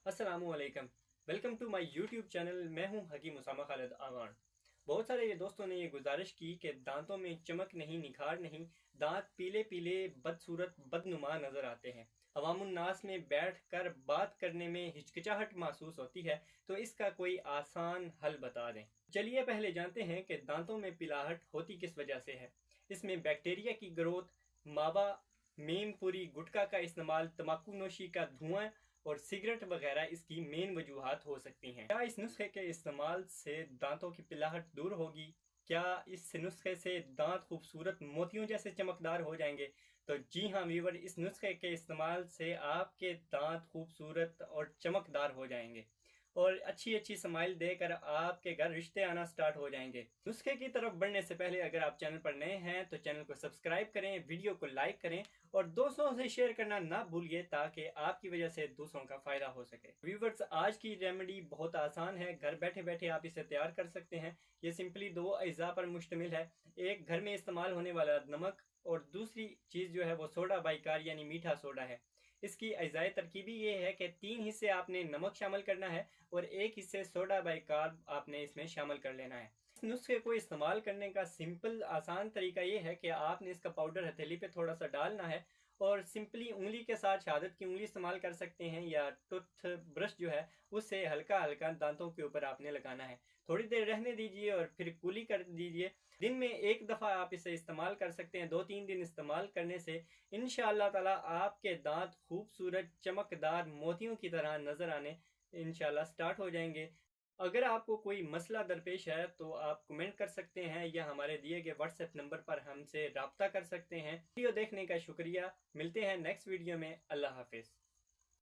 अस्सलामुअलैकुम। Welcome to my YouTube channel. मैं हूं हकीम उसामा खालिद आवान। बहुत सारे दोस्तों ने ये गुजारिश की कि दांतों में चमक नहीं, निखार नहीं, दांत पीले पीले बदसूरत बदनुमा नज़र आते हैं। अवामुन्नास में बैठ कर बात करने में हिचकिचाहट महसूस होती है, तो इसका कोई आसान हल बता दें। चलिए पहले जानते हैं कि दांतों में पिलाहट होती किस वजह से है। इसमें बैक्टीरिया की ग्रोथ, मावा, मीम पूरी, गुटखा का इस्तेमाल, तम्बाकू नोशी का धुआं और सिगरेट वगैरह इसकी मेन वजूहात हो सकती हैं। क्या इस नुस्खे के इस्तेमाल से दांतों की पिलाहट दूर होगी? क्या इस नुस्खे से दांत खूबसूरत मोतियों जैसे चमकदार हो जाएंगे? तो जी हाँ व्यूवर, इस नुस्खे के इस्तेमाल से आपके दांत खूबसूरत और चमकदार हो जाएंगे और अच्छी अच्छी स्माइल देकर आपके घर रिश्ते आना स्टार्ट हो जाएंगे। नुस्खे की तरफ बढ़ने से पहले अगर आप चैनल पर नए हैं तो चैनल को सब्सक्राइब करें, वीडियो को लाइक करें और दोस्तों से शेयर करना ना भूलिए ताकि आपकी वजह से दूसरों का फायदा हो सके। व्यूवर्स, आज की रेमेडी बहुत आसान है, घर बैठे बैठे आप इसे तैयार कर सकते हैं। ये सिंपली दो अज्जा पर मुश्तमिल है। एक घर में इस्तेमाल होने वाला नमक और दूसरी चीज़ जो है वो सोडा बाइकार यानी मीठा सोडा है। इसकी अज्जाए तरकीबी ये है कि 3 हिस्से आपने नमक शामिल करना है और 1 हिस्से सोडा बाइकार्ब आपने इसमें शामिल कर लेना है। इस नुस्खे को इस्तेमाल करने का सिंपल आसान तरीका ये है कि आपने इसका पाउडर हथेली पे थोड़ा सा डालना है और सिंपली उंगली के साथ शहादत की उंगली इस्तेमाल कर सकते हैं या टूथ ब्रश जो है उससे हल्का हल्का दांतों के ऊपर आपने लगाना है। थोड़ी देर रहने दीजिए और फिर कुली कर दीजिए। दिन में एक दफ़ा आप इसे इस्तेमाल कर सकते हैं। 2-3 दिन इस्तेमाल करने से इंशाअल्लाह ताला आपके दांत खूबसूरत चमकदार मोतियों की तरह नज़र आने इंशाल्लाह स्टार्ट हो जाएंगे। अगर आपको कोई मसला दरपेश है तो आप कमेंट कर सकते हैं या हमारे दिए गए व्हाट्सएप नंबर पर हमसे रब्ता कर सकते हैं। वीडियो देखने का शुक्रिया। मिलते हैं नेक्स्ट वीडियो में। अल्लाह हाफिज़।